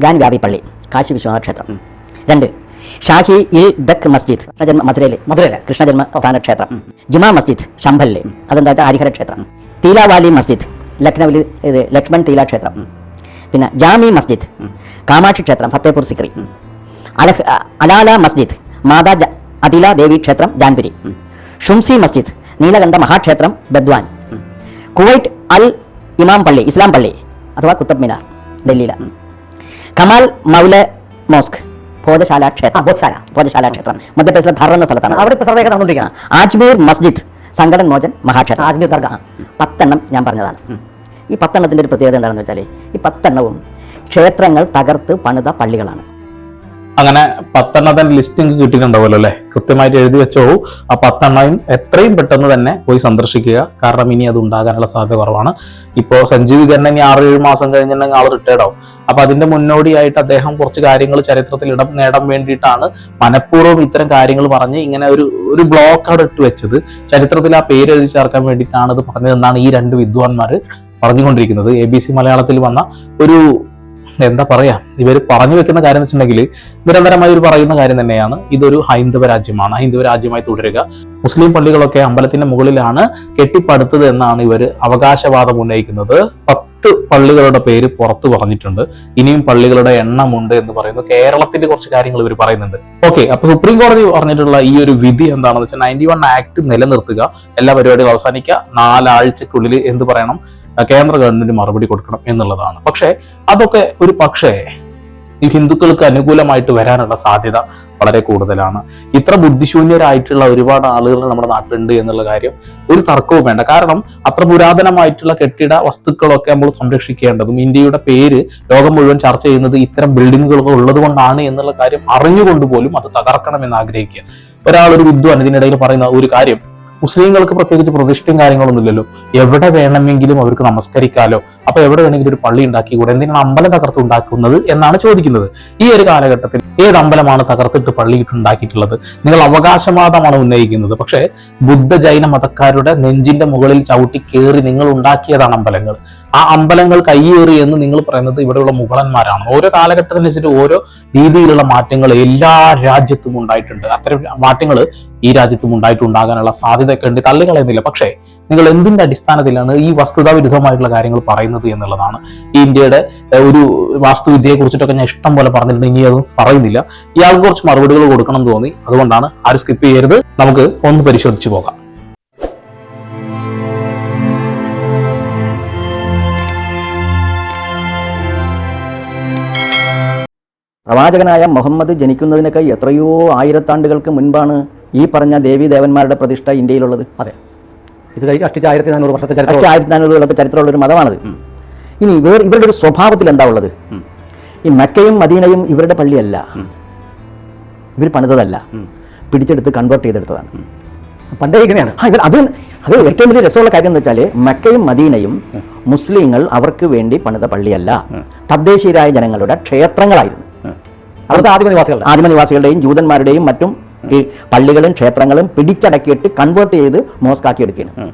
ഖാൻ വ്യാപി പള്ളി കാശി വിശ്വനാഥ ക്ഷേത്രം. 2 ഷാഹി ഇൽ ദക്ക് മസ്ജിദ് മധുരയിലെ കൃഷ്ണജന്മ സ്ഥാന ക്ഷേത്രം. ജുമാ മസ്ജിദ് ശംഭലിലെ, അതെന്താ വെച്ചാൽ ഹരിഹര ക്ഷേത്രം. തീലാവാലി മസ്ജിദ് ലക്നൌവിൽ ഇത് ലക്ഷ്മൺ തീല ക്ഷേത്രം. പിന്നെ ജാമി മസ്ജിദ് കാമാക്ഷി ക്ഷേത്രം ഫത്തേപൂർ സിക്രി. അലാല മസ്ജിദ് മാതാ അതില ദേവി ക്ഷേത്രം ജാൻപുരി. ഷുംസി മസ്ജിദ് നീലകണ്ഠ മഹാക്ഷേത്രം ബദ്വാൻ. കുവൈറ്റ് അൽ ഇമാം പള്ളി ഇസ്ലാം പള്ളി അഥവാ കുത്തബ് മിനാർ ഡൽഹിയിലാണ്. കമാൽ മൗല മോസ്ക് ഭോജശാല ക്ഷേത്രം മധ്യപ്രദേശിലെ ധർ എന്ന സ്ഥലത്താണ്. അവിടെ ഇപ്പോൾ സർവേയൊക്കെ നടന്നുകൊണ്ടിരിക്കുകയാണ്. ആജ്മീർ മസ്ജിദ് സങ്കടൻ മോചൻ മഹാക്ഷേത്രം. ആജ്മീർ ദർഗ 10 ഞാൻ പറഞ്ഞതാണ്. ഈ 10 ഒരു പ്രത്യേകത എന്താണെന്ന് വെച്ചാൽ ഈ 10 ക്ഷേത്രങ്ങൾ തകർത്ത് പണിത പള്ളികളാണ്. അങ്ങനെ 10 ലിസ്റ്റിംഗ് കിട്ടിയിട്ടുണ്ടാവുമല്ലോ അല്ലെ? കൃത്യമായിട്ട് എഴുതി വെച്ചോ. ആ 10 എത്രയും പെട്ടെന്ന് തന്നെ പോയി സന്ദർശിക്കുക. കാരണം ഇനി അത് ഉണ്ടാകാനുള്ള സാധ്യത കുറവാണ്. ഇപ്പോൾ സഞ്ജീവ് ഖന്ന ഇനി 6-7 മാസം കഴിഞ്ഞിട്ടുണ്ടെങ്കിൽ ആൾ റിട്ടയർഡ് ആവും. അപ്പൊ അതിന്റെ മുന്നോടിയായിട്ട് അദ്ദേഹം കുറച്ച് കാര്യങ്ങൾ ചരിത്രത്തിൽ ഇടം നേടാൻ വേണ്ടിയിട്ടാണ് മനഃപൂർവ്വം ഇത്തരം കാര്യങ്ങൾ പറഞ്ഞ് ഇങ്ങനെ ഒരു ബ്ലോക്ക് അവിടെ ഇട്ട് വെച്ചത്. ചരിത്രത്തിൽ ആ പേര് എഴുതി ചേർക്കാൻ വേണ്ടിയിട്ടാണ് ഇത് പറഞ്ഞതെന്നാണ് ഈ 2 വിദ്വാൻമാർ പറഞ്ഞുകൊണ്ടിരിക്കുന്നത്. ABC മലയാളത്തിൽ വന്ന ഒരു എന്താ പറയാ, ഇവർ പറഞ്ഞു വെക്കുന്ന കാര്യം എന്ന് വെച്ചിട്ടുണ്ടെങ്കിൽ നിരന്തരമായി ഇവർ പറയുന്ന കാര്യം തന്നെയാണ്. ഇതൊരു ഹൈന്ദവ രാജ്യമാണ്, ഹൈന്ദവ രാജ്യമായി തുടരുക. മുസ്ലിം പള്ളികളൊക്കെ അമ്പലത്തിന്റെ മുകളിലാണ് കെട്ടിപ്പടുത്തത് എന്നാണ് ഇവർ അവകാശവാദം ഉന്നയിക്കുന്നത്. 10 പള്ളികളുടെ പേര് പുറത്തു പറഞ്ഞിട്ടുണ്ട്. ഇനിയും പള്ളികളുടെ എണ്ണമുണ്ട് എന്ന് പറയുന്നു. കേരളത്തിന്റെ കുറച്ച് കാര്യങ്ങൾ ഇവർ പറയുന്നുണ്ട്. ഓക്കെ, അപ്പൊ സുപ്രീം കോടതി പറഞ്ഞിട്ടുള്ള ഈ ഒരു വിധി എന്താണെന്ന് വെച്ചാൽ 91 ആക്ട് നിലനിർത്തുക, എല്ലാ പരിപാടികളും അവസാനിക്കുക, 4 ആഴ്ചക്കുള്ളിൽ എന്ത് പറയണം, കേന്ദ്ര ഗവൺമെന്റ് മറുപടി കൊടുക്കണം എന്നുള്ളതാണ്. പക്ഷേ അതൊക്കെ ഒരു പക്ഷേ ഈ ഹിന്ദുക്കൾക്ക് അനുകൂലമായിട്ട് വരാനുള്ള സാധ്യത വളരെ കൂടുതലാണ്. ഇത്ര ബുദ്ധിശൂന്യരായിട്ടുള്ള ഒരുപാട് ആളുകൾ നമ്മുടെ നാട്ടിലുണ്ട് എന്നുള്ള കാര്യം ഒരു തർക്കവും വേണ്ട. കാരണം അത്ര പുരാതനമായിട്ടുള്ള കെട്ടിട വസ്തുക്കളൊക്കെ നമ്മൾ സംരക്ഷിക്കേണ്ടതും ഇന്ത്യയുടെ പേര് ലോകം മുഴുവൻ ചർച്ച ചെയ്യുന്നത് ഇത്തരം ബിൽഡിങ്ങുകളൊക്കെ ഉള്ളത് കൊണ്ടാണ് എന്നുള്ള കാര്യം അറിഞ്ഞുകൊണ്ട് പോലും അത് തകർക്കണമെന്ന് ആഗ്രഹിക്കുക. ഒരു വിദ്വാൻ ഇതിനിടയിൽ പറയുന്ന ഒരു കാര്യം, മുസ്ലിങ്ങൾക്ക് പ്രത്യേകിച്ച് പ്രതിഷ്ഠയും കാര്യങ്ങളൊന്നും ഇല്ലല്ലോ, എവിടെ വേണമെങ്കിലും അവർക്ക് നമസ്കരിക്കാലോ, അപ്പൊ എവിടെ വേണമെങ്കിലും ഒരു പള്ളി ഉണ്ടാക്കിക്കൂടെ, എന്തിനാണ് അമ്പലം തകർത്ത് ഉണ്ടാക്കുന്നത് എന്നാണ് ചോദിക്കുന്നത്. ഈ ഒരു കാലഘട്ടത്തിൽ ഏത് അമ്പലമാണ് തകർത്തിട്ട് പള്ളിയിട്ട് ഉണ്ടാക്കിയിട്ടുള്ളത്? നിങ്ങൾ അവകാശവാദമാണ് ഉന്നയിക്കുന്നത്. പക്ഷേ ബുദ്ധ ജൈന മതക്കാരുടെ നെഞ്ചിന്റെ മുകളിൽ ചവിട്ടി കയറി നിങ്ങൾ ഉണ്ടാക്കിയതാണ് അമ്പലങ്ങൾ. ആ അമ്പലങ്ങൾ കയ്യേറി എന്ന് നിങ്ങൾ പറയുന്നത് ഇവിടെയുള്ള മുഗളന്മാരാണ്. ഓരോ കാലഘട്ടത്തിനനുസരിച്ച് ഓരോ രീതിയിലുള്ള മാറ്റങ്ങൾ എല്ലാ രാജ്യത്തും ഉണ്ടായിട്ടുണ്ട്. അത്തരം മാറ്റങ്ങൾ ഈ രാജ്യത്തും ഉണ്ടാകാനുള്ള സാധ്യതയൊക്കെ ഉണ്ട്, തള്ളിക്കളയുന്നില്ല. പക്ഷേ നിങ്ങൾ എന്തിന്റെ അടിസ്ഥാനത്തിലാണ് ഈ വസ്തുതാ വിരുദ്ധമായിട്ടുള്ള കാര്യങ്ങൾ പറയുന്നത് എന്നുള്ളതാണ്. ഈ ഇന്ത്യയുടെ ഒരു വാസ്തുവിദ്യയെ കുറിച്ചിട്ടൊക്കെ ഞാൻ ഇഷ്ടം പോലെ പറഞ്ഞിട്ടുണ്ട്, ഇനി അത് പറയുന്നില്ല. ഇയാൾക്ക് കുറച്ച് മറുപടികൾ കൊടുക്കണം എന്ന് തോന്നി, അതുകൊണ്ടാണ്. ആരും സ്കിപ്പ് ചെയ്യരുത്, നമുക്ക് ഒന്ന് പരിശോധിച്ചു പോകാം. പ്രവാചകനായ മുഹമ്മദ് ജനിക്കുന്നതിനൊക്കെ എത്രയോ ആയിരത്താണ്ടുകൾക്ക് മുൻപാണ് ഈ പറഞ്ഞ ദേവീദേവന്മാരുടെ പ്രതിഷ്ഠ ഇന്ത്യയിലുള്ളത്. അതെ, ഇത് കഴിച്ച് അഷ്ടിച്ച് 1400 വർഷത്തെ 1400 ചരിത്രമുള്ള ഒരു മതമാണത്. ഇനി ഇവരുടെ ഒരു സ്വഭാവത്തിൽ എന്താ ഉള്ളത്? ഈ മക്കയും മദീനയും ഇവരുടെ പള്ളിയല്ല, ഇവർ പണിതതല്ല, പിടിച്ചെടുത്ത് കൺവേർട്ട് ചെയ്തെടുത്തതാണ്. പണ്ടേ ഇങ്ങനെയാണ്. അത് ഏറ്റവും വലിയ രസമുള്ള കാര്യം എന്ന് വെച്ചാൽ മക്കയും മദീനയും മുസ്ലിങ്ങൾ അവർക്ക് വേണ്ടി പണിത പള്ളിയല്ല, തദ്ദേശീയരായ ജനങ്ങളുടെ ക്ഷേത്രങ്ങളായിരുന്നു. അവിടുത്തെ ആദിമനിവാസികളുടെയും ജൂതന്മാരുടെയും മറ്റും ഈ പള്ളികളും ക്ഷേത്രങ്ങളും പിടിച്ചടക്കിയിട്ട് കൺവേർട്ട് ചെയ്ത് മോസ്കാക്കി എടുക്കുകയാണ്.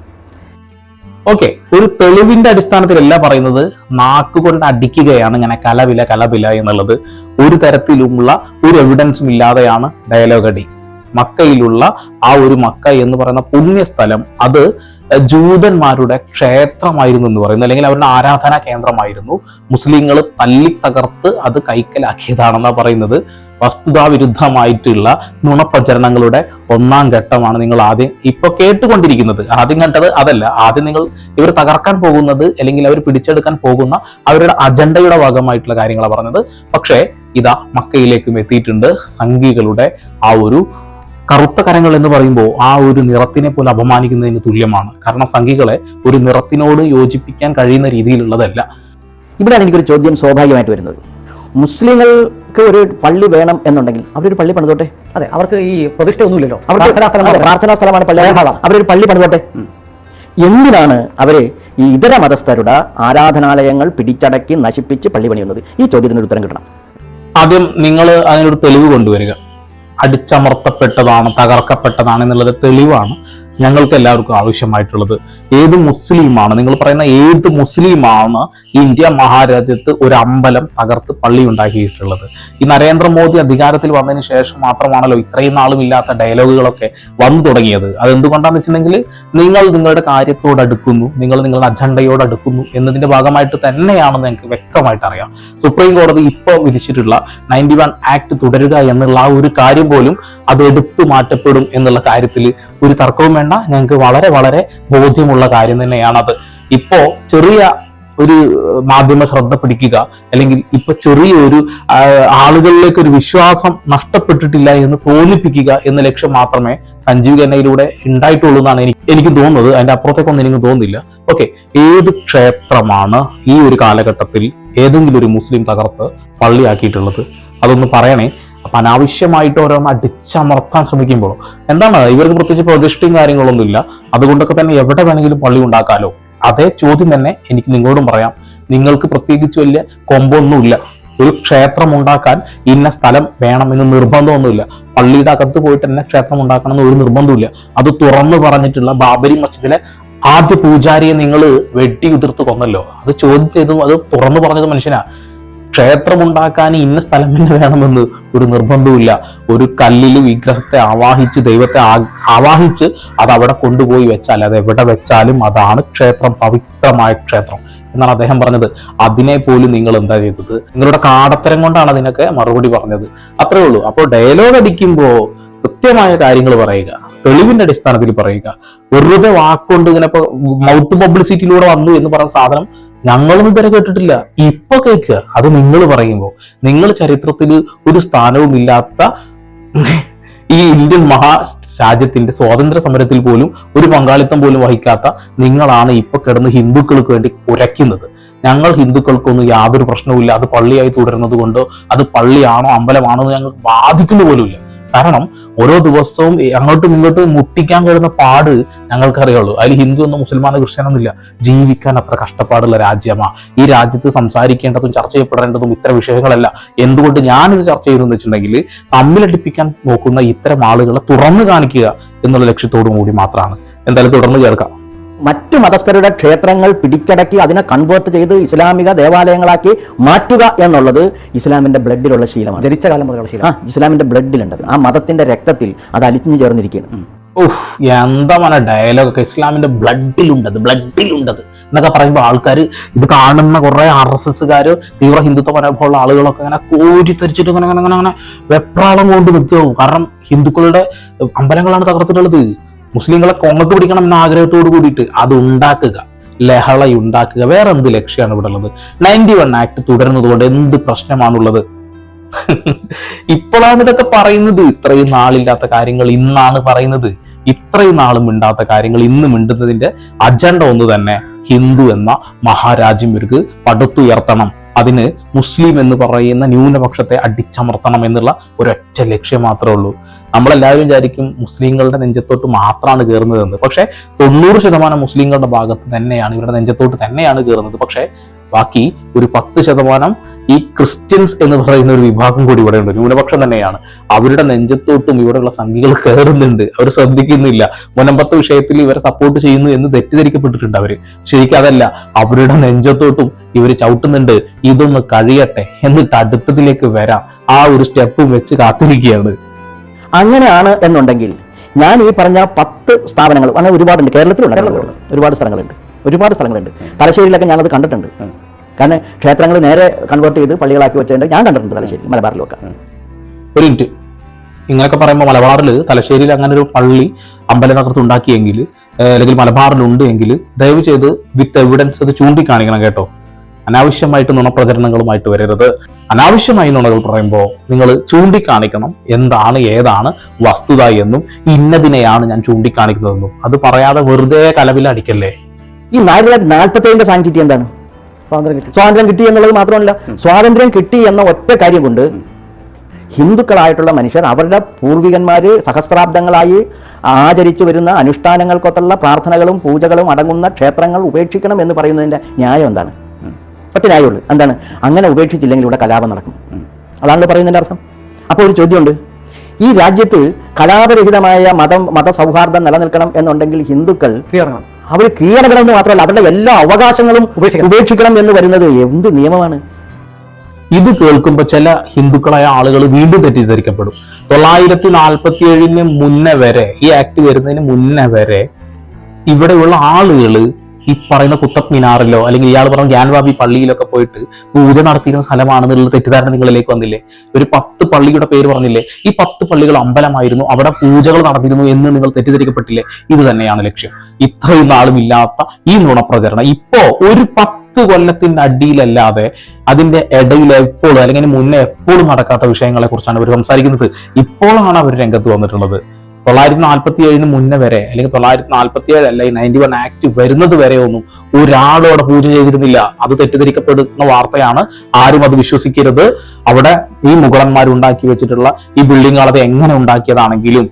ഓക്കെ, ഒരു തെളിവിന്റെ അടിസ്ഥാനത്തിലല്ല പറയുന്നത്, നാക്കുകൊണ്ട് അടിക്കുകയാണ് ഇങ്ങനെ കലപില എന്നുള്ളത്. ഒരു തരത്തിലുമുള്ള ഒരു എവിഡൻസും ഇല്ലാതെയാണ് ഡയലോഗ് അടി. മക്കയിലുള്ള ആ ഒരു മക്ക എന്ന് പറയുന്ന പുണ്യസ്ഥലം അത് ജൂതന്മാരുടെ ക്ഷേത്രമായിരുന്നു എന്ന് പറയുന്നു, അല്ലെങ്കിൽ അവരുടെ ആരാധനാ കേന്ദ്രമായിരുന്നു. മുസ്ലിങ്ങൾ തല്ലി തകർത്ത് അത് കൈക്കലാക്കിയതാണെന്നാണ് പറയുന്നത്. വസ്തുതാവിരുദ്ധമായിട്ടുള്ള നുണപ്രചരണങ്ങളുടെ 1ാം ഘട്ടമാണ് നിങ്ങൾ ആദ്യം ഇപ്പൊ കേട്ടുകൊണ്ടിരിക്കുന്നത്. ആദ്യം കണ്ടത് അതല്ല. ആദ്യം ഇവർ തകർക്കാൻ പോകുന്നത് അല്ലെങ്കിൽ അവർ പിടിച്ചെടുക്കാൻ പോകുന്ന അവരുടെ അജണ്ടയുടെ ഭാഗമായിട്ടുള്ള കാര്യങ്ങളാണ് പറഞ്ഞത്. പക്ഷേ ഇതാ മക്കയിലേക്കും എത്തിയിട്ടുണ്ട്. സംഘികളുടെ ആ ഒരു കറുത്ത കരങ്ങൾ എന്ന് പറയുമ്പോൾ ആ ഒരു നിറത്തിനെ പോലെ അപമാനിക്കുന്നതിന് തുല്യമാണ്. കാരണം സംഘികളെ ഒരു നിറത്തിനോട് യോജിപ്പിക്കാൻ കഴിയുന്ന രീതിയിലുള്ളതല്ല. ഇവിടെയാണ് എനിക്കൊരു ചോദ്യം സ്വാഭാവികമായിട്ട് വരുന്നത്. മുസ്ലിങ്ങൾക്ക് ഒരു പള്ളി വേണം എന്നുണ്ടെങ്കിൽ അവരൊരു പള്ളി പണിതോട്ടെ. അതെ, അവർക്ക് ഈ പ്രതിഷ്ഠ ഒന്നുമില്ലല്ലോ, പ്രാർത്ഥനാ സ്ഥലമാണ് പള്ളി, അവരൊരു പള്ളി പണിതോട്ടെ. എന്തിനാണ് അവര് ഈ ഇതര മതസ്ഥരുടെ ആരാധനാലയങ്ങൾ പിടിച്ചടക്കി നശിപ്പിച്ച് പള്ളി പണിയുന്നത്? ഈ ചോദ്യത്തിനൊരു ഉത്തരം കിട്ടണം. ആദ്യം നിങ്ങൾ അതിനൊരു തെളിവ് കൊണ്ടുവരിക. അടിച്ചമർത്തപ്പെട്ടതാണ്, തകർക്കപ്പെട്ടതാണ് എന്നുള്ളത് തെളിവാണ്. ഞങ്ങൾക്ക് എല്ലാവർക്കും ആവശ്യമായിട്ടുള്ളത് ഏത് മുസ്ലിമാണ്, നിങ്ങൾ പറയുന്ന ഏത് മുസ്ലിമാണ് ഇന്ത്യ മഹാരാജ്യത്ത് ഒരു അമ്പലം തകർത്ത് പള്ളി ഉണ്ടാക്കിയിട്ടുള്ളത്? ഈ നരേന്ദ്രമോദി അധികാരത്തിൽ വന്നതിന് ശേഷം മാത്രമാണല്ലോ ഇത്രയും നാളും ഇല്ലാത്ത ഡയലോഗുകളൊക്കെ വന്നു തുടങ്ങിയത്. അതെന്തുകൊണ്ടാന്ന് വെച്ചിട്ടുണ്ടെങ്കിൽ നിങ്ങൾ നിങ്ങളുടെ കാര്യത്തോട് അടുക്കുന്നു, നിങ്ങൾ നിങ്ങളുടെ അജണ്ടയോട് അടുക്കുന്നു എന്നതിന്റെ ഭാഗമായിട്ട് തന്നെയാണെന്ന് ഞങ്ങൾക്ക് വ്യക്തമായിട്ട് അറിയാം. സുപ്രീം കോടതി ഇപ്പോൾ വിധിച്ചിട്ടുള്ള 91 ആക്ട് തുടരുക എന്നുള്ള ആ ഒരു കാര്യം പോലും അത് എടുത്തു മാറ്റപ്പെടും എന്നുള്ള കാര്യത്തിൽ ഒരു തർക്കവും വേണ്ട. ഞങ്ങൾക്ക് വളരെ വളരെ ബോധ്യമുള്ള കാര്യം തന്നെയാണത്. ഇപ്പോ ചെറിയ ഒരു മാധ്യമ ശ്രദ്ധ പിടിക്കുക, അല്ലെങ്കിൽ ഇപ്പൊ ചെറിയൊരു ആളുകളിലേക്ക് ഒരു വിശ്വാസം നഷ്ടപ്പെട്ടിട്ടില്ല എന്ന് തോന്നിപ്പിക്കുക എന്ന ലക്ഷ്യം മാത്രമേ സഞ്ജീവ് ഖന്നയിലൂടെ ഉണ്ടായിട്ടുള്ളൂ എന്നാണ് എനിക്ക് തോന്നുന്നത്. അതിന്റെ അപ്പുറത്തേക്കൊന്നും എനിക്ക് തോന്നുന്നില്ല. ഓക്കെ, ഏത് ക്ഷേത്രമാണ് ഈ ഒരു കാലഘട്ടത്തിൽ ഏതെങ്കിലും ഒരു മുസ്ലിം തകർത്ത് പള്ളിയാക്കിയിട്ടുള്ളത്? അതൊന്ന് പറയണേ. അപ്പൊ അനാവശ്യമായിട്ട് ഓരോന്ന് അടിച്ചമർത്താൻ ശ്രമിക്കുമ്പോൾ എന്താണ്, ഇവർക്ക് പ്രത്യേകിച്ച് പ്രതിഷ്ഠയും കാര്യങ്ങളൊന്നുമില്ല, അതുകൊണ്ടൊക്കെ തന്നെ എവിടെ വേണമെങ്കിലും പള്ളി ഉണ്ടാക്കാലോ. അതേ ചോദ്യം തന്നെ എനിക്ക് നിങ്ങളോടും പറയാം. നിങ്ങൾക്ക് പ്രത്യേകിച്ച് വലിയ കൊമ്പൊന്നുമില്ല. ഒരു ക്ഷേത്രം ഉണ്ടാക്കാൻ ഇന്ന സ്ഥലം വേണമെന്ന് നിർബന്ധമൊന്നുമില്ല. പള്ളിയുടെ അകത്ത് പോയിട്ട് തന്നെ ക്ഷേത്രം ഉണ്ടാക്കണം എന്ന് ഒരു നിർബന്ധമില്ല. അത് തുറന്നു പറഞ്ഞിട്ടുള്ള ബാബരി മസ്ജിദിലെ ആദ്യ പൂജാരിയെ നിങ്ങൾ വെട്ടി ഉതിർത്ത് കൊന്നല്ലോ. അത് ചോദ്യം ചെയ്തതും അത് തുറന്നു പറഞ്ഞത് മനുഷ്യനാ. ക്ഷേത്രമുണ്ടാക്കാൻ ഇന്ന സ്ഥലം തന്നെ വേണമെന്ന് ഒരു നിർബന്ധവുമില്ല. ഒരു കല്ലിൽ വിഗ്രഹത്തെ ആവാഹിച്ച്, ദൈവത്തെ ആവാഹിച്ച് അത് അവിടെ കൊണ്ടുപോയി വെച്ചാൽ, അത് എവിടെ വെച്ചാലും അതാണ് ക്ഷേത്രം, പവിത്രമായ ക്ഷേത്രം എന്നാണ് അദ്ദേഹം പറഞ്ഞത്. അതിനെ പോലും നിങ്ങൾ എന്താ ചെയ്തത്? നിങ്ങളുടെ കാടത്തരം കൊണ്ടാണ് അതിനൊക്കെ മറുപടി പറഞ്ഞത്. അത്രേ ഉള്ളൂ. അപ്പോൾ ഡയലോഗ് അടിക്കുമ്പോൾ കൃത്യമായ കാര്യങ്ങൾ പറയുക, തെളിവിന്റെ അടിസ്ഥാനത്തിൽ പറയുക. വെറുതെ വാക്കുകൊണ്ട് ഇങ്ങനെ ഇപ്പൊ മൗത്ത് പബ്ലിസിറ്റിയിലൂടെ വന്നു എന്ന് പറയുന്ന സാധനം ഞങ്ങളൊന്നും ഇതുവരെ കേട്ടിട്ടില്ല. ഇപ്പൊ കേൾക്കുക. അത് നിങ്ങൾ പറയുമ്പോൾ, നിങ്ങൾ ചരിത്രത്തിൽ ഒരു സ്ഥാനവും ഇല്ലാത്ത ഈ ഇന്ത്യൻ മഹാരാജ്യത്തിന്റെ സ്വാതന്ത്ര്യ സമരത്തിൽ പോലും ഒരു പങ്കാളിത്തം പോലും വഹിക്കാത്ത നിങ്ങളാണ് ഇപ്പൊ കിടന്ന് ഹിന്ദുക്കൾക്ക് വേണ്ടി ഉരയ്ക്കുന്നത്. ഞങ്ങൾ ഹിന്ദുക്കൾക്കൊന്നും യാതൊരു പ്രശ്നവുമില്ല, അത് പള്ളിയായി തുടരുന്നത് കൊണ്ടോ അത് പള്ളിയാണോ അമ്പലമാണോ എന്ന് ഞങ്ങൾ ബാധിക്കുന്ന പോലുമില്ല. കാരണം ഓരോ ദിവസവും അങ്ങോട്ടും ഇങ്ങോട്ടും മുട്ടിക്കാൻ കഴിയുന്ന പാട് ഞങ്ങൾക്കറിയുള്ളൂ. അതിൽ ഹിന്ദു എന്നോ മുസൽമാനോ ക്രിസ്ത്യാനൊന്നുമില്ല. ജീവിക്കാൻ അത്ര കഷ്ടപ്പാടുള്ള രാജ്യമാണ് ഈ രാജ്യത്ത്. സംസാരിക്കേണ്ടതും ചർച്ച ചെയ്യപ്പെടേണ്ടതും ഇത്തരം വിഷയങ്ങളല്ല. എന്തുകൊണ്ട് ഞാനിത് ചർച്ച ചെയ്യുന്നതെന്ന് വെച്ചിട്ടുണ്ടെങ്കിൽ, തമ്മിലടിപ്പിക്കാൻ നോക്കുന്ന ഇത്തരം ആളുകളെ തുറന്നു കാണിക്കുക എന്നുള്ള ലക്ഷ്യത്തോടു കൂടി മാത്രമാണ്. എന്തായാലും തുടർന്ന് കേൾക്കാം. മറ്റു മതസ്ഥരുടെ ക്ഷേത്രങ്ങൾ പിടിച്ചടക്കി അതിനെ കൺവേർട്ട് ചെയ്ത് ഇസ്ലാമിക ദേവാലയങ്ങളാക്കി മാറ്റുക എന്നുള്ളത് ഇസ്ലാമിന്റെ ബ്ലഡിലുള്ള ശീലമാണ്. ജനിച്ച കാലം മുതലുള്ള ശീലം ഇസ്ലാമിന്റെ ബ്ലഡിലുണ്ട്. ആ മതത്തിന്റെ രക്തത്തിൽ അത് അലിഞ്ഞു ചേർന്നിരിക്കുകയാണ്. എന്താ പറഞ്ഞ ഡയലോഗൊക്കെ ഇസ്ലാമിന്റെ ബ്ലഡിലുണ്ടത് എന്നൊക്കെ പറയുമ്പോൾ ആൾക്കാർ ഇത് കാണുന്ന കുറെ RSSകാര്, തീവ്ര ഹിന്ദുത്വ മനോഭാവമുള്ള ആളുകളൊക്കെ അങ്ങനെ കോരിത്തരിച്ചിട്ട് അങ്ങനെ വെപ്രാളം കൊണ്ട് നിൽക്കും. കാരണം ഹിന്ദുക്കളുടെ അമ്പലങ്ങളാണ് തകർത്തിട്ടുള്ളത്. മുസ്ലിങ്ങളെ കൊങ്ങക്ക് പിടിക്കണം എന്ന ആഗ്രഹത്തോട് കൂടിയിട്ട് അത് ഉണ്ടാക്കുക, ലഹളയുണ്ടാക്കുക. വേറെ എന്ത് ലക്ഷ്യമാണ് ഇവിടെ ഉള്ളത്? 91 ആക്ട് തുടരുന്നത് കൊണ്ട് എന്ത് പ്രശ്നമാണുള്ളത്? ഇപ്പോഴാണ് ഇതൊക്കെ പറയുന്നത്. ഇത്രയും നാളില്ലാത്ത കാര്യങ്ങൾ ഇന്നാണ് പറയുന്നത്. ഇത്രയും നാളും മിണ്ടാത്ത കാര്യങ്ങൾ ഇന്ന് മിണ്ടുന്നതിന്റെ അജണ്ട ഒന്ന് തന്നെ, ഹിന്ദു എന്ന മഹാരാജ്യം ഇവർക്ക് പടുത്തുയർത്തണം. അതിന് മുസ്ലിം എന്ന് പറയുന്ന ന്യൂനപക്ഷത്തെ അടിച്ചമർത്തണം എന്നുള്ള ഒരൊറ്റ ലക്ഷ്യം മാത്രമേ ഉള്ളൂ. നമ്മളെല്ലാവരും വിചാരിക്കും മുസ്ലിങ്ങളുടെ നെഞ്ചത്തോട്ട് മാത്രമാണ് കയറുന്നതെന്ന്. പക്ഷെ 90% മുസ്ലിങ്ങളുടെ ഭാഗത്ത് തന്നെയാണ്, ഇവരുടെ നെഞ്ചത്തോട്ട് തന്നെയാണ് കയറുന്നത്. പക്ഷെ ബാക്കി ഒരു 10% ഈ ക്രിസ്ത്യൻസ് എന്ന് പറയുന്ന ഒരു വിഭാഗം കൂടി ഇവിടെ ഉണ്ട്, ന്യൂനപക്ഷം തന്നെയാണ്. അവരുടെ നെഞ്ചത്തോട്ടും ഇവിടെയുള്ള സംഖ്യകൾ കയറുന്നുണ്ട്. അവർ ശ്രദ്ധിക്കുന്നില്ല. മുനമ്പത്തെ വിഷയത്തിൽ ഇവരെ സപ്പോർട്ട് ചെയ്യുന്നു എന്ന് തെറ്റിദ്ധരിക്കപ്പെട്ടിട്ടുണ്ട് അവര്. ശരിക്കും അതല്ല, അവരുടെ നെഞ്ചത്തോട്ടും ഇവർ ചവിട്ടുന്നുണ്ട്. ഇതൊന്ന് കഴിയട്ടെ എന്നിട്ട് അടുത്തതിലേക്ക് വരാം. ആ ഒരു സ്റ്റെപ്പും വെച്ച് കാത്തിരിക്കുകയാണ്. അങ്ങനെയാണ് എന്നുണ്ടെങ്കിൽ ഞാൻ ഈ പറഞ്ഞ 10 സ്ഥാപനങ്ങൾ അങ്ങനെ ഒരുപാടുണ്ട്. കേരളത്തിലുണ്ട്, ഒരുപാട് സ്ഥലങ്ങളുണ്ട്. തലശ്ശേരിയിലൊക്കെ ഞാനത് കണ്ടിട്ടുണ്ട്. കാരണം ക്ഷേത്രങ്ങൾ നേരെ കൺവേർട്ട് ചെയ്ത് പള്ളികളാക്കി വെച്ചതിന്റെ ഞാൻ കണ്ടിട്ടുണ്ട് തലശ്ശേരി, മലബാറിലൊക്കെ. ഒരു മിനിറ്റ്, ഇങ്ങനെയൊക്കെ പറയുമ്പോൾ മലബാറിൽ, തലശ്ശേരിയിൽ അങ്ങനെ ഒരു പള്ളി അമ്പലനഗരത്ത് ഉണ്ടാക്കിയെങ്കിൽ, അല്ലെങ്കിൽ മലബാറിലുണ്ട് എങ്കിൽ ദയവ് ചെയ്ത് വിത്ത് എവിഡൻസ് അത് ചൂണ്ടിക്കാണിക്കണം കേട്ടോ. അനാവശ്യമായിട്ട് നുണപ്രചരണങ്ങളുമായിട്ട് വരരുത്. അനാവശ്യമായി നുണകൾ പറയുമ്പോൾ നിങ്ങൾ ചൂണ്ടിക്കാണിക്കണം എന്താണ് ഏതാണ് വസ്തുത എന്നും ഇന്നതിനെയാണ് ഞാൻ ചൂണ്ടിക്കാണിക്കുന്നതെന്നും. അത് പറയാതെ വെറുതെ കലവിലടിക്കല്ലേ. ഈ 1947 സാങ്കേതിക എന്താണ്? സ്വാതന്ത്ര്യം കിട്ടി എന്നുള്ളത് മാത്രമല്ല, സ്വാതന്ത്ര്യം കിട്ടി എന്ന ഒറ്റ കാര്യം കൊണ്ട് ഹിന്ദുക്കളായിട്ടുള്ള മനുഷ്യർ അവരുടെ പൂർവികന്മാർ സഹസ്രാബ്ദങ്ങളായി ആചരിച്ചു വരുന്ന അനുഷ്ഠാനങ്ങൾക്കൊത്തുള്ള പ്രാർത്ഥനകളും പൂജകളും അടങ്ങുന്ന ക്ഷേത്രങ്ങൾ ഉപേക്ഷിക്കണം എന്ന് പറയുന്നതിൻ്റെ ന്യായം എന്താണ്? ഒറ്റ ന്യായമുള്ളൂ. എന്താണ്? അങ്ങനെ ഉപേക്ഷിച്ചില്ലെങ്കിൽ ഇവിടെ കലാപം നടക്കും. അതാണല്ലോ പറയുന്നതിൻ്റെ അർത്ഥം. അപ്പോൾ ഒരു ചോദ്യമുണ്ട്, ഈ രാജ്യത്ത് കലാപരഹിതമായ മതസൗഹാർദ്ദം നിലനിൽക്കണം എന്നുണ്ടെങ്കിൽ ഹിന്ദുക്കൾ അവർ കീഴടങ്ങണം എന്ന് മാത്രമല്ല അവരുടെ എല്ലാ അവകാശങ്ങളും ഉപേക്ഷിക്കണം എന്ന് വരുന്നത് എന്ത് നിയമമാണ്? ഇത് കേൾക്കുമ്പോൾ ചില ഹിന്ദുക്കളായ ആളുകൾ വീണ്ടും തെറ്റിദ്ധരിക്കപ്പെടും. 947 മുന്നേ വരെ, ഈ ആക്ട് വരുന്നതിന് മുന്നേ വരെ ഇവിടെയുള്ള ആളുകൾ ഈ പറയുന്ന കുത്തബ് മിനാറിലോ അല്ലെങ്കിൽ ഇയാൾ പറഞ്ഞ ഗ്യാൻവാബി പള്ളിയിലൊക്കെ പോയിട്ട് പൂജ നടത്തിയിരുന്ന സ്ഥലമാണെന്നുള്ള തെറ്റിദ്ധാരണ നിങ്ങളിലേക്ക് വന്നില്ലേ? ഒരു 10 പള്ളിയുടെ പേര് പറഞ്ഞില്ലേ? ഈ 10 പള്ളികൾ അമ്പലമായിരുന്നു, അവിടെ പൂജകൾ നടത്തിയിരുന്നു എന്ന് നിങ്ങൾ തെറ്റിദ്ധരിക്കപ്പെട്ടില്ലേ? ഇത് തന്നെയാണ് ലക്ഷ്യം. ഇത്രയും നാളും ഇല്ലാത്ത ഈ നുണപ്രചരണം ഇപ്പോ ഒരു 10 കൊല്ലത്തിന്റെ അടിയിലല്ലാതെ അതിന്റെ ഇടയിൽ എപ്പോഴും അല്ലെങ്കിൽ മുന്നേ എപ്പോഴും നടക്കാത്ത വിഷയങ്ങളെ കുറിച്ചാണ് അവർ സംസാരിക്കുന്നത്. ഇപ്പോഴാണ് അവർ രംഗത്ത് വന്നിട്ടുള്ളത്. 947 മുന്നേ വരെ അല്ലെങ്കിൽ 947 അല്ല, ഈ 91 ആക്ട് വരുന്നത് വരെ ഒന്നും ഒരാളോടെ പൂജ ചെയ്തിരുന്നില്ല. അത് തെറ്റിദ്ധരിക്കപ്പെടുന്ന വാർത്തയാണ്. ആരും അത് വിശ്വസിക്കരുത്. അവിടെ ഈ മുഗളന്മാർ ഉണ്ടാക്കി വെച്ചിട്ടുള്ള ഈ ബിൽഡിങ്ങുകൾ അത് എങ്ങനെ ഉണ്ടാക്കിയതാണെങ്കിലും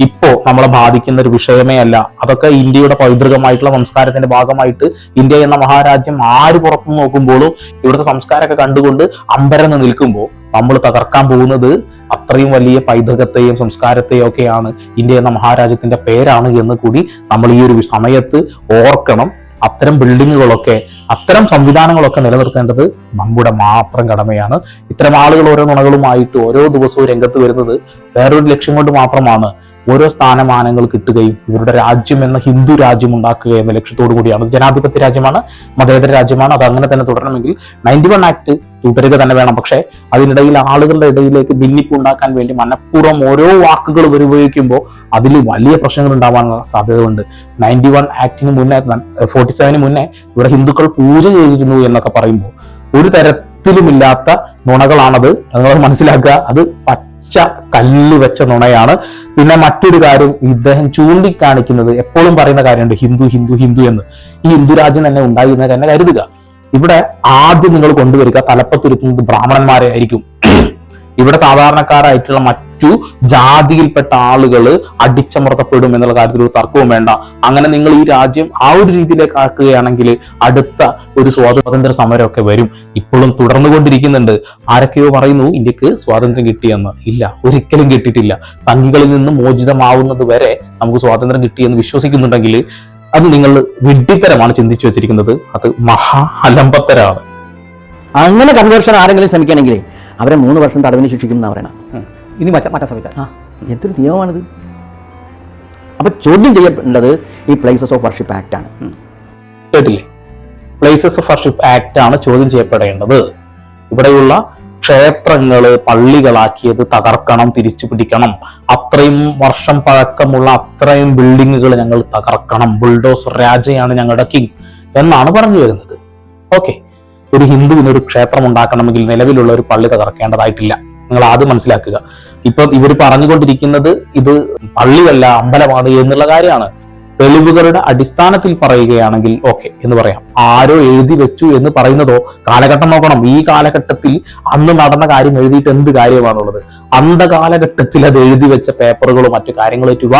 ഇപ്പോ നമ്മളെ ബാധിക്കുന്ന ഒരു വിഷയമേ അല്ല. അതൊക്കെ ഇന്ത്യയുടെ പൈതൃകമായിട്ടുള്ള സംസ്കാരത്തിന്റെ ഭാഗമായിട്ട് ഇന്ത്യ എന്ന മഹാരാജ്യം ആര് പുറത്തു നോക്കുമ്പോഴും ഇവിടുത്തെ സംസ്കാരമൊക്കെ കണ്ടുകൊണ്ട് അമ്പരന്ന് നിൽക്കുമ്പോൾ നമ്മൾ തകർക്കാൻ പോകുന്നത് അത്രയും വലിയ പൈതൃകത്തെയും സംസ്കാരത്തെയും ഒക്കെയാണ്. ഇന്ത്യ എന്ന മഹാരാജ്യത്തിന്റെ പേരാണ് എന്ന് കൂടി നമ്മൾ ഈ ഒരു സമയത്ത് ഓർക്കണം. അത്തരം ബിൽഡിങ്ങുകളൊക്കെ, അത്തരം സംവിധാനങ്ങളൊക്കെ നിലനിർത്തേണ്ടത് നമ്മുടെ മാത്രം കടമയാണ്. ഇത്തരം ആളുകൾ ഓരോ നുണകളുമായിട്ട് ഓരോ ദിവസവും രംഗത്ത് വരുന്നത് വേറൊരു ലക്ഷ്യം കൊണ്ട് മാത്രമാണ്. ഓരോ സ്ഥാനമാനങ്ങൾ കിട്ടുകയും ഇവരുടെ രാജ്യം എന്ന ഹിന്ദു രാജ്യം ഉണ്ടാക്കുക എന്ന ലക്ഷ്യത്തോടു കൂടിയാണ്. ജനാധിപത്യ രാജ്യമാണ്, മതേതര രാജ്യമാണ്. അത് അങ്ങനെ തന്നെ തുടരണമെങ്കിൽ 91 ആക്ട് തുടരുക തന്നെ വേണം. പക്ഷേ അതിനിടയിൽ ആളുകളുടെ ഇടയിലേക്ക് ഭിന്നിപ്പ് ഉണ്ടാക്കാൻ വേണ്ടി മനഃപൂർവ്വം ഓരോ വാക്കുകൾ ഉപയോഗിക്കുമ്പോൾ അതിൽ വലിയ പ്രശ്നങ്ങൾ ഉണ്ടാവാനുള്ള സാധ്യതയുണ്ട്. 91 ആക്ടിന് മുന്നേ, 47 മുന്നേ ഇവിടെ ഹിന്ദുക്കൾ പൂജ ചെയ്തിരുന്നു എന്നൊക്കെ പറയുമ്പോൾ ഒരു തരത്തിലുമില്ലാത്ത നുണകളാണത്. നിങ്ങൾ മനസ്സിലാക്കുക, അത് കല്ല് വെച്ച നുണയാണ്. പിന്നെ മറ്റൊരു കാര്യം ഇദ്ദേഹം ചൂണ്ടിക്കാണിക്കുന്നത്, എപ്പോഴും പറയുന്ന കാര്യമുണ്ട് ഹിന്ദു ഹിന്ദു ഹിന്ദു എന്ന്. ഈ ഹിന്ദു രാജ്യം തന്നെ ഉണ്ടായി എന്ന് തന്നെ കരുതുക. ഇവിടെ ആദ്യം നിങ്ങൾ കൊണ്ടുവരിക തലപ്പത്തിരുത്തുന്നത് ബ്രാഹ്മണന്മാരെ ആയിരിക്കും. ഇവിടെ സാധാരണക്കാരായിട്ടുള്ള മറ്റു ജാതിയിൽപ്പെട്ട ആളുകൾ അടിച്ചമർത്തപ്പെടും എന്നുള്ള കാര്യത്തിൽ ഒരു തർക്കവും വേണ്ട. അങ്ങനെ നിങ്ങൾ ഈ രാജ്യം ആ ഒരു രീതിയിലേക്ക് ആക്കുകയാണെങ്കിൽ അടുത്ത ഒരു സ്വാതന്ത്ര്യ സമരമൊക്കെ വരും. ഇപ്പോഴും തുടർന്നുകൊണ്ടിരിക്കുന്നുണ്ട്. ആരൊക്കെയോ പറയുന്നു ഇന്ത്യക്ക് സ്വാതന്ത്ര്യം കിട്ടിയെന്ന്. ഇല്ല, ഒരിക്കലും കിട്ടിയിട്ടില്ല. സംഘികളിൽ നിന്ന് മോചിതമാവുന്നത് വരെ നമുക്ക് സ്വാതന്ത്ര്യം കിട്ടിയെന്ന് വിശ്വസിക്കുന്നുണ്ടെങ്കിൽ അത് നിങ്ങൾ വിഡ്ഢിത്തരമാണ് ചിന്തിച്ചു വെച്ചിരിക്കുന്നത്. അത് മഹാ അലമ്പത്തരാണ്. അങ്ങനെ കൺവേർഷൻ ആരെങ്കിലും ശ്രമിക്കുകയാണെങ്കിൽ അവരെ 3 വർഷം തടവിന് ശിക്ഷിക്കും എന്നാ പറയണം. ഇനി മാറ്റാൻ ശ്രമിച്ചാൽ എന്തൊരു നിയമമാണിത്? അപ്പൊ ചോദ്യം ചെയ്യപ്പെടേണ്ടത് ഈ പ്ലേസസ് ഓഫ് വർഷിപ്പ് ആക്ട് ആണ്. കേട്ടില്ലേ? പ്ലേസസ് ഓഫ് വർഷിപ്പ് ആക്ട് ആണ് ചോദ്യം ചെയ്യപ്പെടേണ്ടത്. ഇവിടെയുള്ള ക്ഷേത്രങ്ങള് പള്ളികളാക്കിയത് തകർക്കണം, തിരിച്ചു പിടിക്കണം. അത്രയും വർഷം പഴക്കമുള്ള അത്രയും ബിൽഡിങ്ങുകൾ ഞങ്ങൾ തകർക്കണം. ബുൾഡോസർ രാജയാണ് ഞങ്ങളുടെ കിങ് എന്നാണ് പറഞ്ഞു വരുന്നത്. ഓക്കെ, ഒരു ഹിന്ദുവിന് ഒരു ക്ഷേത്രം ഉണ്ടാക്കണമെങ്കിൽ നിലവിലുള്ള ഒരു പള്ളി തകർക്കേണ്ടതായിട്ടില്ല. നിങ്ങൾ ആദ്യം മനസ്സിലാക്കുക. ഇപ്പൊ ഇവർ പറഞ്ഞുകൊണ്ടിരിക്കുന്നത് ഇത് പള്ളിയല്ല അമ്പലമാണ് എന്നുള്ള കാര്യമാണ്. തെളിവുകളുടെ അടിസ്ഥാനത്തിൽ പറയുകയാണെങ്കിൽ ഓക്കെ എന്ന് പറയാം. ആരോ എഴുതി വെച്ചു എന്ന് പറയുന്നതോ, കാലഘട്ടം നോക്കണം. ഈ കാലഘട്ടത്തിൽ അന്ന് നടന്ന കാര്യം എഴുതിയിട്ട് എന്ത് കാര്യമാണുള്ളത്? അന്ധകാലഘട്ടത്തിൽ അത് എഴുതി വെച്ച പേപ്പറുകളോ മറ്റു കാര്യങ്ങളായിട്ട്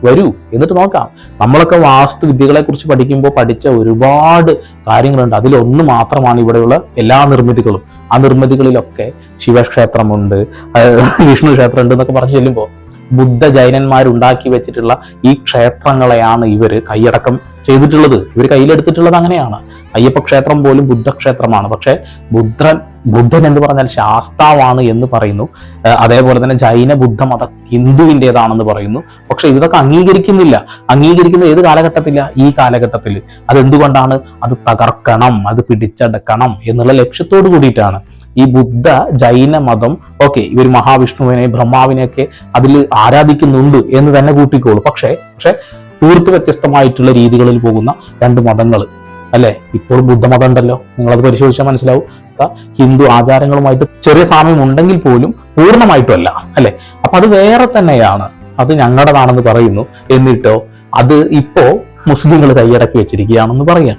വരൂ, എന്നിട്ട് നോക്കാം. നമ്മളൊക്കെ വാസ്തുവിദ്യകളെ കുറിച്ച് പഠിക്കുമ്പോൾ പഠിച്ച ഒരുപാട് കാര്യങ്ങളുണ്ട്. അതിലൊന്ന് മാത്രമാണ് ഇവിടെയുള്ള എല്ലാ നിർമ്മിതികളും. ആ നിർമ്മിതികളിലൊക്കെ ശിവക്ഷേത്രമുണ്ട്, വിഷ്ണു ക്ഷേത്രം ഉണ്ട് എന്നൊക്കെ പറഞ്ഞു ചെല്ലുമ്പോൾ ബുദ്ധ ജൈനന്മാരുണ്ടാക്കി വെച്ചിട്ടുള്ള ഈ ക്ഷേത്രങ്ങളെയാണ് ഇവര് കൈയടക്കം ചെയ്തിട്ടുള്ളത്. ഇവർ കയ്യിലെടുത്തിട്ടുള്ളത് അങ്ങനെയാണ്. അയ്യപ്പ ക്ഷേത്രം പോലും ബുദ്ധക്ഷേത്രമാണ്. പക്ഷെ ബുദ്ധൻ എന്ന് പറഞ്ഞാൽ ശാസ്താവാണ് എന്ന് പറയുന്നു. അതേപോലെ തന്നെ ജൈന ബുദ്ധ മതം ഹിന്ദുവിൻ്റെതാണെന്ന് പറയുന്നു. പക്ഷെ ഇതൊക്കെ അംഗീകരിക്കുന്ന ഏത് കാലഘട്ടത്തില്ല? ഈ കാലഘട്ടത്തിൽ. അതെന്തുകൊണ്ടാണ്? അത് തകർക്കണം, അത് പിടിച്ചെടുക്കണം എന്നുള്ള ലക്ഷ്യത്തോട് കൂടിയിട്ടാണ്. ഈ ബുദ്ധ ജൈന മതം ഓക്കെ, ഇവർ മഹാവിഷ്ണുവിനെ ബ്രഹ്മാവിനെയൊക്കെ അതിൽ ആരാധിക്കുന്നുണ്ട് എന്ന് തന്നെ കൂട്ടിക്കോളൂ. പക്ഷെ തീർത്ത് വ്യത്യസ്തമായിട്ടുള്ള രീതികളിൽ പോകുന്ന 2 മതങ്ങൾ അല്ലെ? ഇപ്പോൾ ബുദ്ധമതം ഉണ്ടല്ലോ, നിങ്ങളത് പരിശോധിച്ചാൽ മനസ്സിലാവും. ഹിന്ദു ആചാരങ്ങളുമായിട്ട് ചെറിയ സാമ്യം ഉണ്ടെങ്കിൽ പോലും പൂർണ്ണമായിട്ടും അല്ല അല്ലെ? അപ്പൊ അത് വേറെ തന്നെയാണ്. അത് ഞങ്ങളുടേതാണെന്ന് പറയുന്നു. എന്നിട്ടോ അത് ഇപ്പോ മുസ്ലിങ്ങൾ കൈയടക്കി വെച്ചിരിക്കുകയാണെന്ന് പറയാം.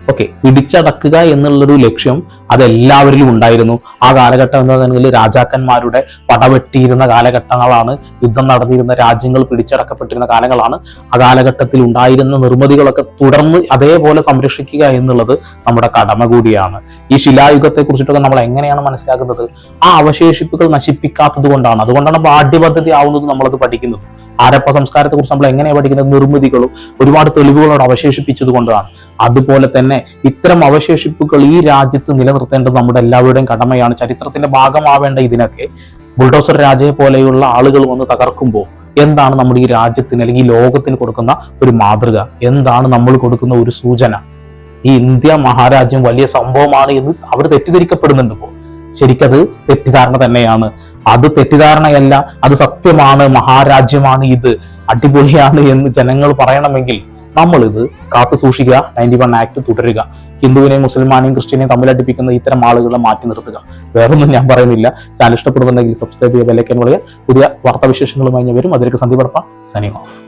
ഓക്കെ, പിടിച്ചടക്കുക എന്നുള്ളൊരു ലക്ഷ്യം അതെല്ലാവരിലും ഉണ്ടായിരുന്നു. ആ കാലഘട്ടം എന്ന് പറഞ്ഞാൽ രാജാക്കന്മാരുടെ പടവെട്ടിയിരുന്ന കാലഘട്ടങ്ങളാണ്, യുദ്ധം നടന്നിരുന്ന രാജ്യങ്ങൾ പിടിച്ചടക്കപ്പെട്ടിരുന്ന കാലങ്ങളാണ്. ആ കാലഘട്ടത്തിൽ ഉണ്ടായിരുന്ന നിർമ്മിതികളൊക്കെ തുടർന്ന് അതേപോലെ സംരക്ഷിക്കുക എന്നുള്ളത് നമ്മുടെ കടമ കൂടിയാണ്. ഈ ശിലായുഗത്തെ കുറിച്ചിട്ടൊക്കെ നമ്മൾ എങ്ങനെയാണ് മനസ്സിലാക്കുന്നത്? ആ അവശേഷിപ്പുകൾ നശിപ്പിക്കാത്തത് കൊണ്ടാണ്. അതുകൊണ്ടാണ് പാഠ്യപദ്ധതി ആവുന്നത് നമ്മളത് പഠിക്കുന്നത്. ഹാരപ്പ സംസ്കാരത്തെ കുറിച്ച് നമ്മൾ എങ്ങനെയാണ് പഠിക്കുന്നത്? നിർമ്മിതികളും ഒരുപാട് തെളിവുകളോട് അവശേഷിപ്പിച്ചത് കൊണ്ടാണ്. അതുപോലെ തന്നെ ഇത്തരം അവശേഷിപ്പുകൾ ഈ രാജ്യത്ത് നിലനിർത്തേണ്ടത് നമ്മുടെ എല്ലാവരുടെയും കടമയാണ്. ചരിത്രത്തിന്റെ ഭാഗമാവേണ്ട ഇതിനൊക്കെ ബുൾഡോസർ രാജയെ പോലെയുള്ള ആളുകൾ വന്ന് തകർക്കുമ്പോൾ എന്താണ് നമ്മുടെ ഈ രാജ്യത്തിന് അല്ലെങ്കിൽ ലോകത്തിന് കൊടുക്കുന്ന ഒരു മാതൃക? എന്താണ് നമ്മൾ കൊടുക്കുന്ന ഒരു സൂചന? ഈ ഇന്ത്യ മഹാരാജ്യം വലിയ സംഭവമാണ് എന്ന് അവർ തെറ്റിദ്ധരിക്കപ്പെടുന്നുണ്ട്. ഇപ്പോൾ ശരിക്കത് തെറ്റിദ്ധാരണ തന്നെയാണ്. അത് തെറ്റിദ്ധാരണയല്ല, അത് സത്യമാണ്. മഹാരാജ്യമാണ് ഇത്, അടിപൊളിയാണ് എന്ന് ജനങ്ങൾ പറയണമെങ്കിൽ നമ്മൾ ഇത് കാത്തു സൂക്ഷിക്കുക. 91 ആക്ട് തുടരുക. ഹിന്ദുവിനെയും മുസൽമാനെയും ക്രിസ്ത്യനെയും തമ്മിലടിപ്പിക്കുന്ന ഇത്തരം ആളുകളെ മാറ്റി നിർത്തുക. വേറൊന്നും ഞാൻ പറയുന്നില്ല. ചാനൽ ഇഷ്ടപ്പെടുന്നുണ്ടെങ്കിൽ സബ്സ്ക്രൈബ് ചെയ്യുക, ബെല്ലൈക്കൻ വിളിക്കുക. പുതിയ വാർത്താവിശേഷങ്ങളുമായി ഞാൻ വരും. അതിലേക്ക് സന്ദീപ് സൈനിങ് ഓഫ്.